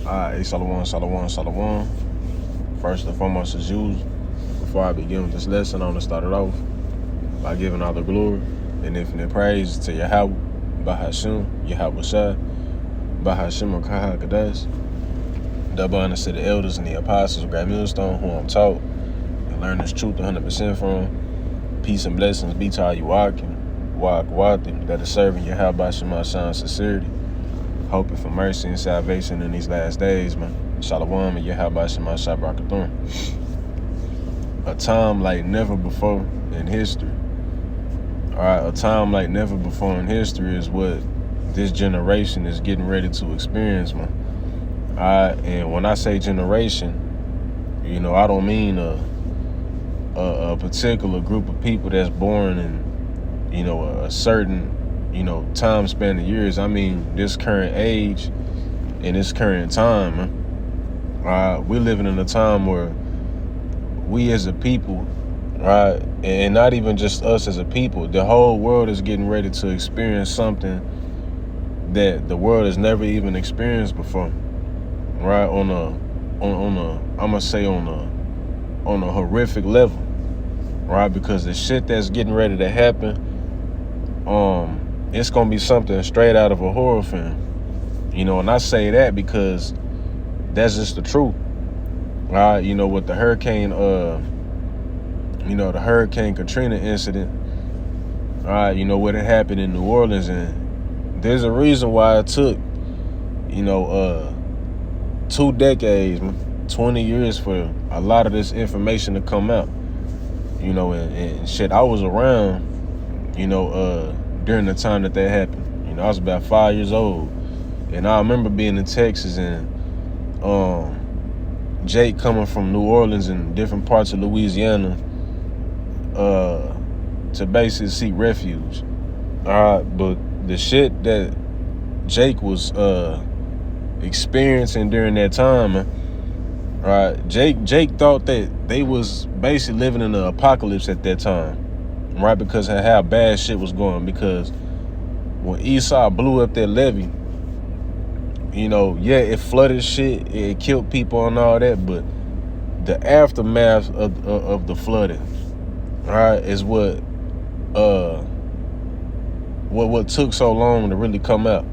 Alright, Shalom, Shalom, Shalom. First and foremost, as usual, before I begin with this lesson, I want to start it off by giving all the glory and infinite praise to Yahweh, Bahashim, Yahweh Shai, Bahashim Akaha Kadesh, double honor to the elders and the apostles of Great Millstone, who I'm taught and learn this truth 100% from. Peace and blessings be to all you walking, that is serving Yahweh Shema Shine sincerity, hoping for mercy and salvation in these last days, man. Shalom and Yahweh Shema Shabrakatun. A time like never before in history. Alright, a time like never before in history is what this generation is getting ready to experience, man. Alright, and when I say generation, I don't mean a particular group of people that's born in, a certain, time span of years. I mean this current age and this current time, man. We're living in a time where we as a people, right, and not even just us as a people, the whole world is getting ready to experience something that the world has never even experienced before, right? On a horrific level, right? Because the shit that's getting ready to happen, it's gonna be something straight out of a horror film, and I say that because that's just the truth. Right, with the hurricane, the Hurricane Katrina incident, what had happened in New Orleans, and there's a reason why it took, 2 decades, 20 years for a lot of this information to come out, and shit, I was around, during the time that happened. I was about 5 years old, and I remember being in Texas and, Jake coming from New Orleans and different parts of Louisiana to basically seek refuge. But the shit that Jake was experiencing during that time, Jake thought that they was basically living in an apocalypse at that time, right? Because of how bad shit was going. Because when Esau blew up that levee, it flooded shit, it killed people and all that, but the aftermath of the flooding, is what took so long to really come out.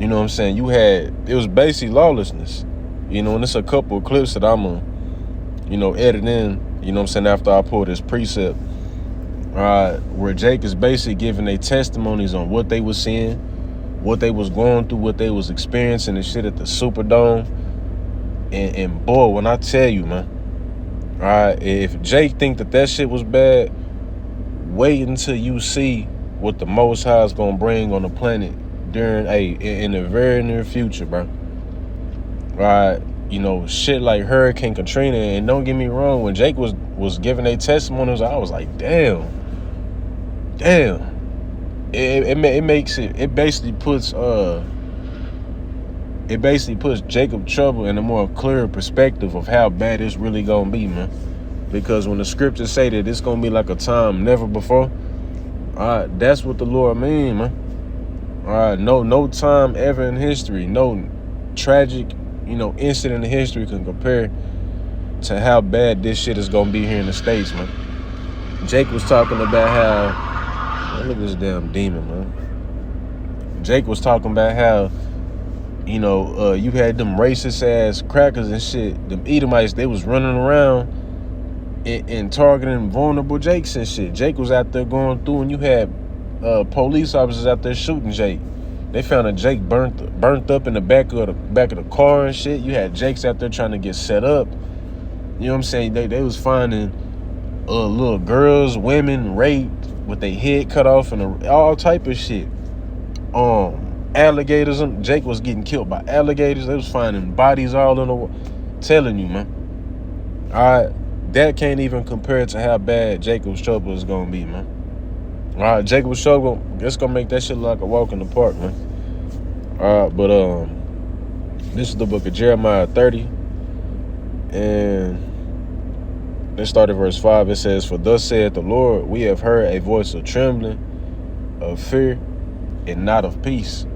You know what I'm saying? It was basically lawlessness, and it's a couple of clips that I'm gonna, edit in, after I pull this precept, where Jake is basically giving their testimonies on what they was seeing, what they was going through, what they was experiencing and shit at the Superdome. And boy, when I tell you, man, if Jake think that shit was bad, wait until you see what the Most High is gonna bring on the planet in the very near future, bro. Shit like Hurricane Katrina. And don't get me wrong, when Jake was giving their testimonies, I was like, damn. It basically puts Jacob Trouble in a more clear perspective of how bad it's really gonna be, man. Because when the scriptures say that it's gonna be like a time never before, that's what the Lord mean, man. No time ever in history, no tragic, incident in history can compare to how bad this shit is gonna be here in the States, man. Jake was talking about how, look at this damn demon, man. Jake was talking about how, you had them racist ass crackers and shit, them Edomites, they was running around and targeting vulnerable Jakes and shit. Jake was out there going through, and you had police officers out there shooting Jake. They found a Jake burnt up in the back of the car and shit. You had Jakes out there trying to get set up. You know what I'm saying? They was finding little girls, women raped with their head cut off and all type of shit. Alligators. Jake was getting killed by alligators. They was finding bodies all in the world. Telling you, man. That can't even compare to how bad Jacob's Trouble is gonna be, man. Jacob's Trouble, it's gonna make that shit look like a walk in the park, man. But this is the book of Jeremiah 30, and let's start at verse 5. It says, "For thus saith the Lord, we have heard a voice of trembling, of fear, and not of peace.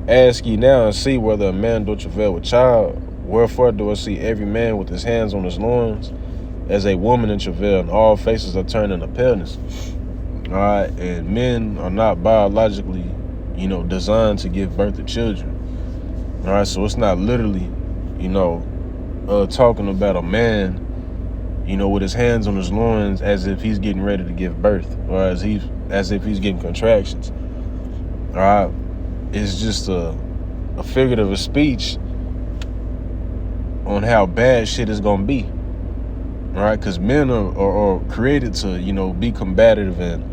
Ask ye now and see whether a man do travail with child. Wherefore do I see every man with his hands on his loins, as a woman in travail, and all faces are turned into paleness. All right, and men are not biologically, designed to give birth to children. All right, so it's not literally, talking about a man, with his hands on his loins as if he's getting ready to give birth, or as if he's getting contractions. All right, it's just a figurative of speech on how bad shit is gonna be. All right, because men are created to, be combative and,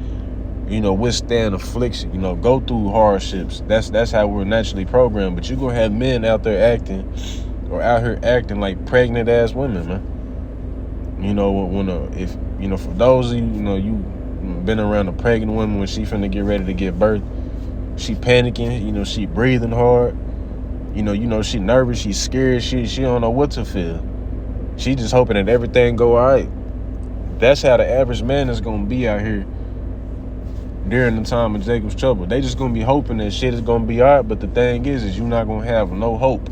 withstand affliction, go through hardships. That's how we're naturally programmed. But you're gonna have men out here acting like pregnant ass women, man. For those of you been around a pregnant woman when she finna get ready to give birth, she panicking, she breathing hard, she nervous, she scared, she don't know what to feel. She just hoping that everything go all right. That's how the average man is gonna be out here during the time of Jacob's trouble. They just gonna be hoping that shit is gonna be all right, but the thing is you're not gonna have no hope,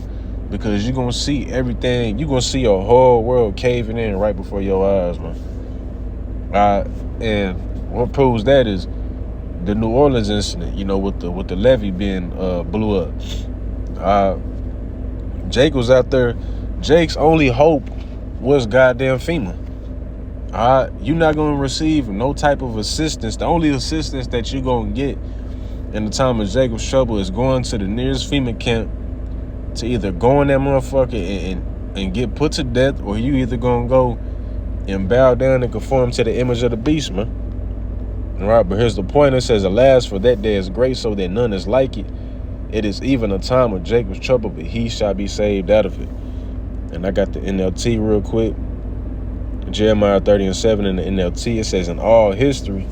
because you're gonna see everything. You're gonna see your whole world caving in right before your eyes, man. And what proves that is the New Orleans incident, with the levee being blew up. Jake was out there. Jake's only hope was goddamn FEMA. All right, you're not gonna receive no type of assistance. The only assistance that you're gonna get in the time of Jacob's trouble is going to the nearest FEMA camp to either go in that motherfucker and get put to death, or you either gonna go and bow down and conform to the image of the beast, man. All right, but here's the point. It says, alas, for that day is great, so that none is like it. It is even a time of Jacob's trouble, but he shall be saved out of it. And I got the NLT real quick. Jeremiah 30:7 in the NLT, it says, in all history,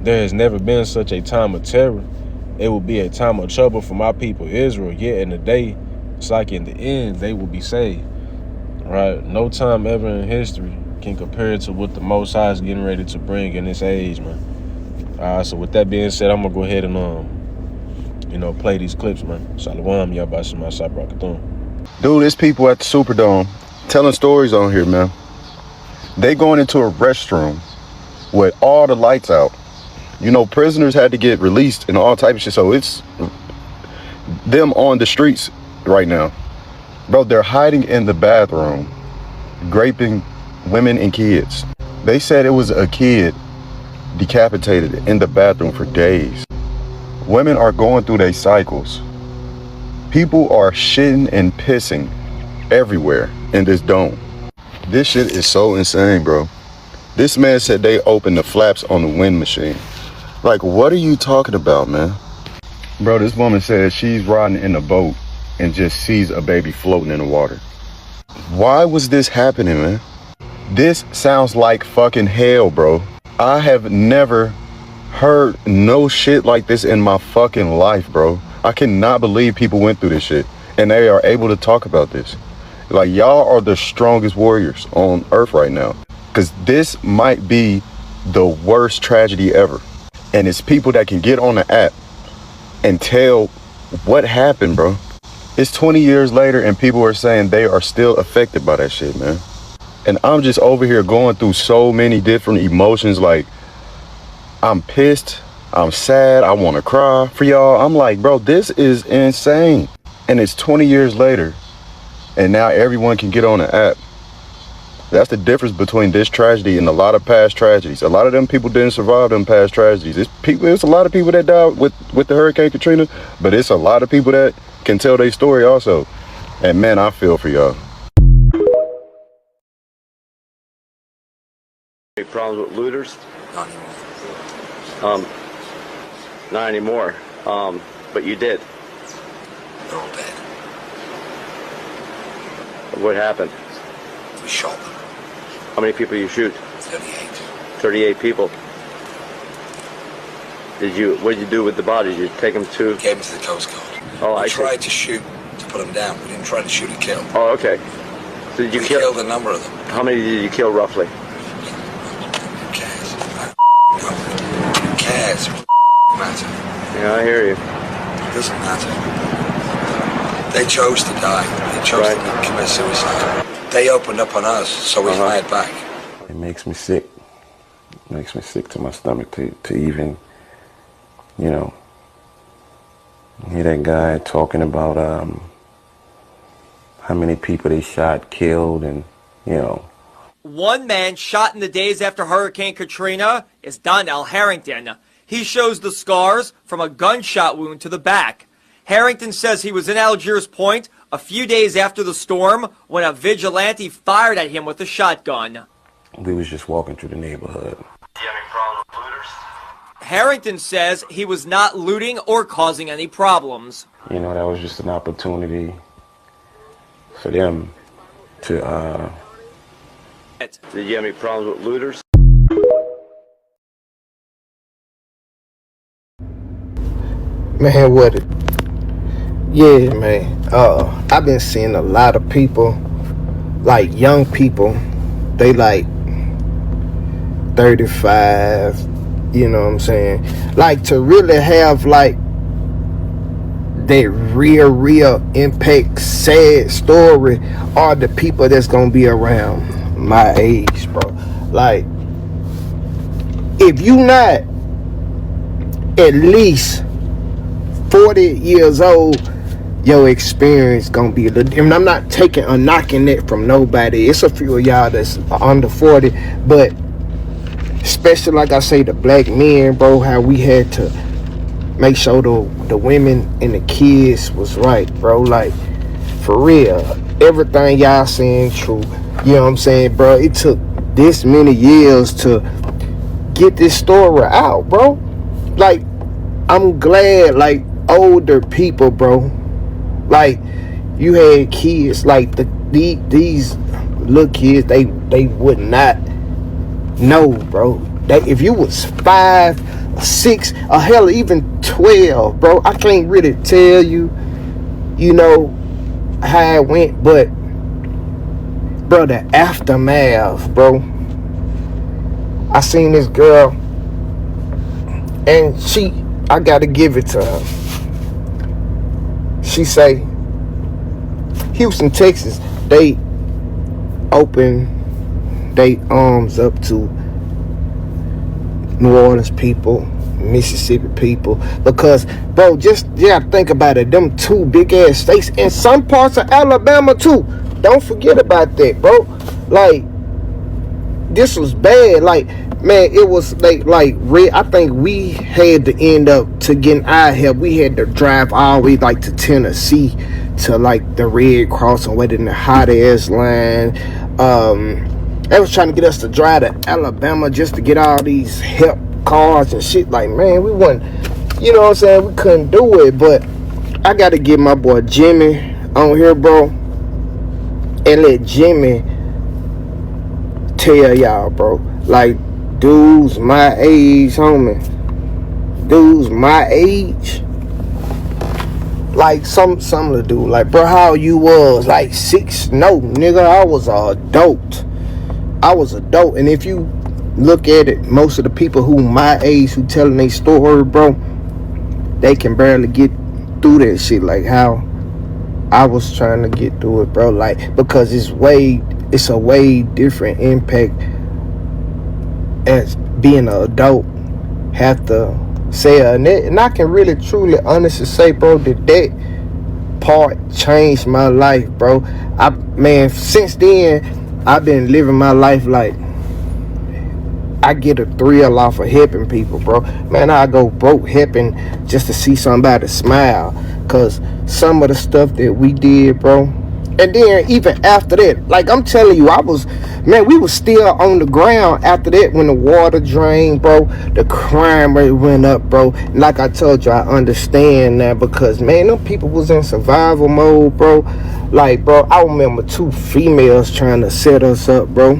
there has never been such a time of terror. It will be a time of trouble for my people Israel, yet in the day, it's like in the end, they will be saved. Right? No time ever in history can compare to what the Most High is getting ready to bring in this age, man. So with that being said, I'm gonna go ahead and play these clips, man. Shalom, y'all by Shema Sabrakatun. Dude, there's people at the Superdome telling stories on here, man. They going into a restroom with all the lights out. Prisoners had to get released and all type of shit. So it's them on the streets right now. Bro, they're hiding in the bathroom, raping women and kids. They said it was a kid decapitated in the bathroom for days. Women are going through their cycles. People are shitting and pissing everywhere in this dome. This shit is so insane, bro. This man said they opened the flaps on the wind machine. Like, what are you talking about, man? Bro, this woman said she's riding in a boat and just sees a baby floating in the water. Why was this happening, man? This sounds like fucking hell, bro. I have never heard no shit like this in my fucking life, bro. I cannot believe people went through this shit and they are able to talk about this. Like, y'all are the strongest warriors on earth right now, because this might be the worst tragedy ever. And it's people that can get on the app and tell what happened, bro. It's 20 years later and people are saying they are still affected by that shit, man. And I'm just over here going through so many different emotions. Like, I'm pissed, I'm sad, I want to cry for y'all. I'm like, bro, this is insane. And it's 20 years later and now everyone can get on the app. That's the difference between this tragedy and a lot of past tragedies. A lot of them people didn't survive them past tragedies. It's a lot of people that died with the Hurricane Katrina, but it's a lot of people that can tell their story also. And man, I feel for y'all. Any problems with looters? Not anymore. Not anymore. But you did. They're all dead. What happened? We shot them. How many people you shoot? 38. 38 people. What did you do with the bodies? You take them to? Gave them to the Coast Guard. Oh, we I tried to shoot to put them down. We didn't try to shoot and kill. Oh, okay. So did you we kill? Killed a number of them. How many did you kill roughly? Who cares? Who cares? Matter. Yeah, I hear you. It doesn't matter. They chose to die. They chose Right. to commit suicide. They opened up on us, so we fired back. It makes me sick. It makes me sick to my stomach to even, you know, hear that guy talking about how many people they shot, killed, and, you know. One man shot in the days after Hurricane Katrina is Donnell Harrington. He shows the scars from a gunshot wound to the back. Harrington says he was in Algiers Point a few days after the storm when a vigilante fired at him with a shotgun. We was just walking through the neighborhood. Do you have any problems with looters? Harrington says he was not looting or causing any problems. You know, that was just an opportunity for them to, Did you have any problems with looters? Man, what it? Yeah, man. I've been seeing a lot of people, like young people, they like 35, you know what I'm saying? Like to really have like that real impact, sad story are the people that's gonna be around my age, bro. Like, if you not at least 40 years old, your experience gonna be a little. And I'm not taking or knocking it from nobody. It's a few of y'all that's under 40, but especially like I say, the black men, bro, how we had to make sure the women and the kids was right, bro. Like, for real, everything y'all saying true. You know what I'm saying, bro? It took this many years to get this story out, bro. Like, I'm glad, like, older people, bro, like, you had kids, like, these little kids, they would not know, bro. If you was 5, 6, or hell, even 12, bro, I can't really tell you, you know, how it went, but, bro, the aftermath, bro. I seen this girl, and I gotta give it to her. She say, Houston, Texas, they open their arms up to New Orleans people, Mississippi people, because, bro, just, yeah, think about it, them two big ass states, and some parts of Alabama too. Don't forget about that, bro. Like, this was bad. Like, man, it was like I think we had to end up to getting our help. We had to drive all the way like to Tennessee to like the Red Cross and wait in the hot ass line. They was trying to get us to drive to Alabama just to get all these help cars and shit. Like, man, we wasn't, you know what I'm saying? We couldn't do it. But I got to get my boy Jimmy on here, bro, and let Jimmy tell y'all, bro. Like, dudes my age, homie. Dudes my age. Like, some of the dude, like, bro, how you was? Like, 6? No, nigga, I was an adult. And if you look at it, most of the people who my age who telling their story, bro, they can barely get through that shit like how I was trying to get through it, bro. Like, because it's a way different impact as being an adult have to say it. And I can really truly honestly say, bro, that part changed my life, bro. Man, since then I've been living my life like I get a thrill off of helping people, bro. Man, I go broke helping just to see somebody smile. Cause some of the stuff that we did, bro. And then even after that, like I'm telling you, we was still on the ground after that when the water drained, bro. The crime rate went up, bro. And like I told you, I understand that because, man, them people was in survival mode, bro. Like, bro, I remember 2 females trying to set us up, bro.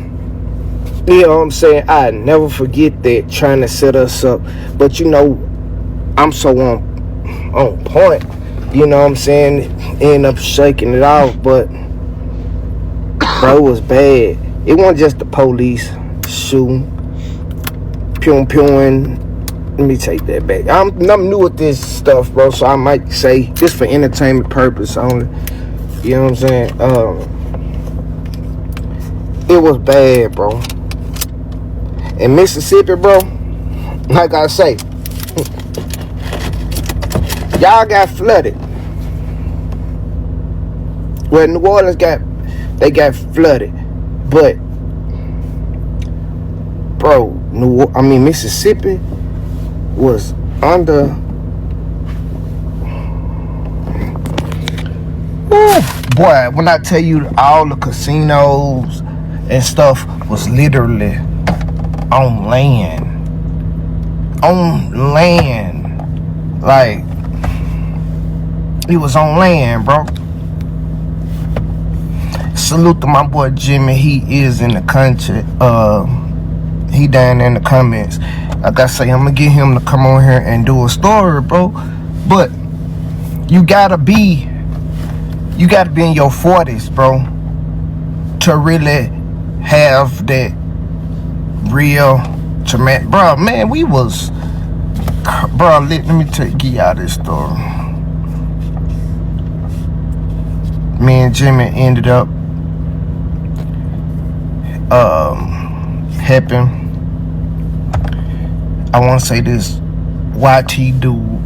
You know what I'm saying? I never forget that, trying to set us up. But, you know, I'm so on point. You know what I'm saying? End up shaking it off, but bro, it was bad. It wasn't just the police shooting, pew-pewing, let me take that back. I'm new at this stuff, bro, so I might say this for entertainment purpose only. You know what I'm saying? It was bad, bro. In Mississippi, bro, like I say, y'all got flooded. Well, New Orleans got flooded, but bro, Mississippi was under. Boy, when I tell you all the casinos and stuff was literally on land. Like, it was on land, bro. Salute to my boy Jimmy. He is in the country. He down in the comments. Like I say, I'm gonna get him to come on here and do a story, bro. But you gotta be in your 40s, bro, to really have that real traumatic. Bro, man, we was, bro. Let me give y'all this story. Me and Jimmy ended up helping. I want to say this YT dude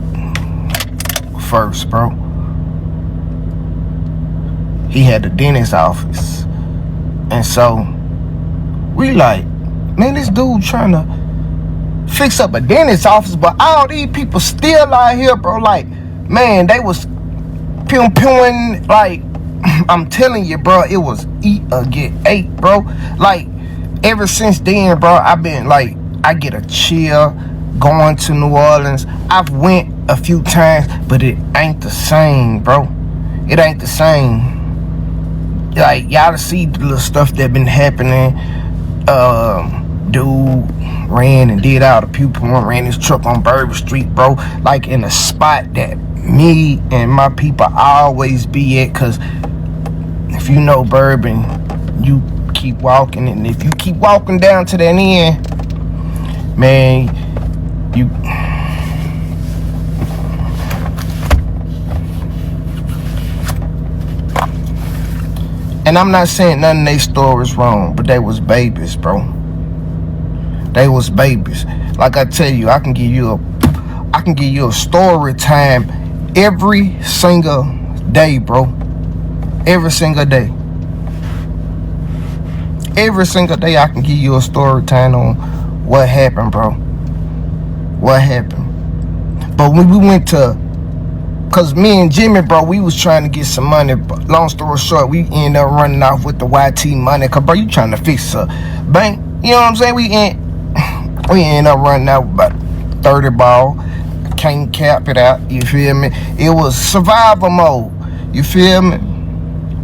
first, bro. He had a dentist office, and so we like, man, this dude trying to fix up a dentist office, but all these people still out here, bro. Like, man, they was pewing, like, I'm telling you, bro, it was eat or get ate, bro. Like, ever since then, bro, I've been like, I get a chill going to New Orleans. I've went a few times, but it ain't the same, bro. It ain't the same. Like, y'all see the little stuff that been happening. Dude ran and did all the pew porn, ran his truck on Bourbon Street, bro. Like, in a spot that me and my people always be at, cause if you know Bourbon, you keep walking, and if you keep walking down to that end, man, you. And I'm not saying none of their stories wrong, but they was babies, bro. They was babies. Like I tell you, I can give you a story time every single day, bro. Every single day. Every single day I can give you a story time on what happened, bro. What happened. But when we went to, cause me and Jimmy, bro, we was trying to get some money. But long story short, we ended up running off with the YT money. Cause, bro, you trying to fix a bank. You know what I'm saying? We ended up running out with about 30 ball. Can't cap it out. You feel me? It was survival mode. You feel me?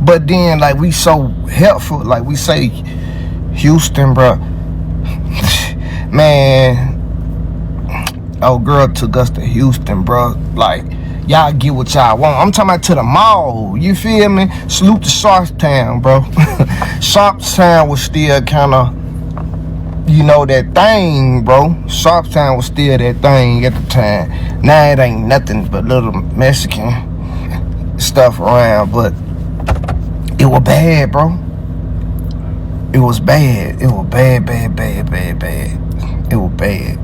But then, like, we so helpful. Like we say, Houston, bro. Man, old girl took us to Houston, bro. Like, y'all get what y'all want. I'm talking about to the mall. You feel me? Salute to Sharpstown, bro. Sharpstown was still kind of, you know, that thing, bro. Sharpstown was still that thing at the time. Now it ain't nothing but little Mexican stuff around, but it was bad, bro. It was bad. It was bad. It was bad.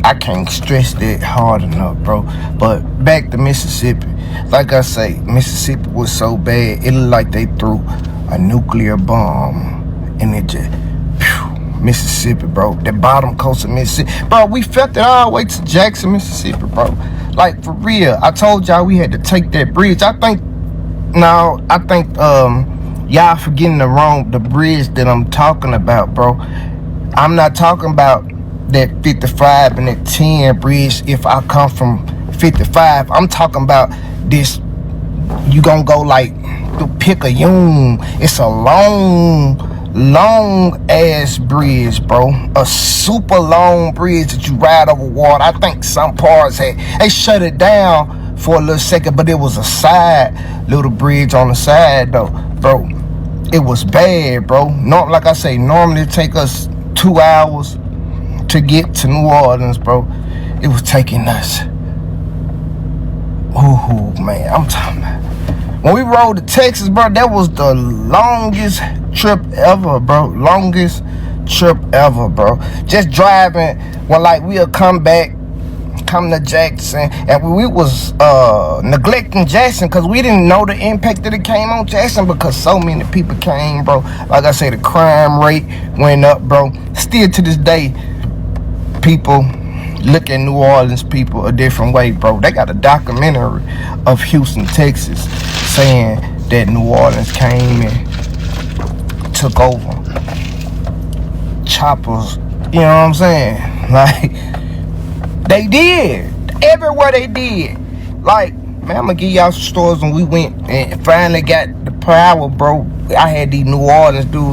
I can't stress that hard enough, bro. But back to Mississippi. Like I say, Mississippi was so bad, it looked like they threw a nuclear bomb. And it just, Mississippi, bro. The bottom coast of Mississippi. Bro, we felt it all the way to Jackson, Mississippi, bro. Like, for real. I told y'all we had to take that bridge. I think y'all forgetting the bridge that I'm talking about, bro. I'm not talking about that 55 and that 10 bridge if I come from 55. I'm talking about this, you gonna go like through Picayune. It's a long ass bridge, bro. A super long bridge that you ride over water. I think some parts they shut it down for a little second, but it was a side little bridge on the side though, bro. It was bad, bro. Like I say, normally it take us 2 hours to get to New Orleans, bro. It was taking us. Ooh, man, I'm talking about. When we rode to Texas, bro, that was the longest trip ever, bro. Longest trip ever, bro. Just driving, when like we'll come to Jackson, and we was neglecting Jackson because we didn't know the impact that it came on Jackson because so many people came, bro. Like I say, the crime rate went up, bro. Still to this day, people look at New Orleans people a different way, bro. They got a documentary of Houston, Texas, saying that New Orleans came and took over. Choppers, you know what I'm saying? Like, they did. Everywhere they did. Like, man, I'm gonna give y'all some stories when we went and finally got the power, bro. I had these New Orleans dudes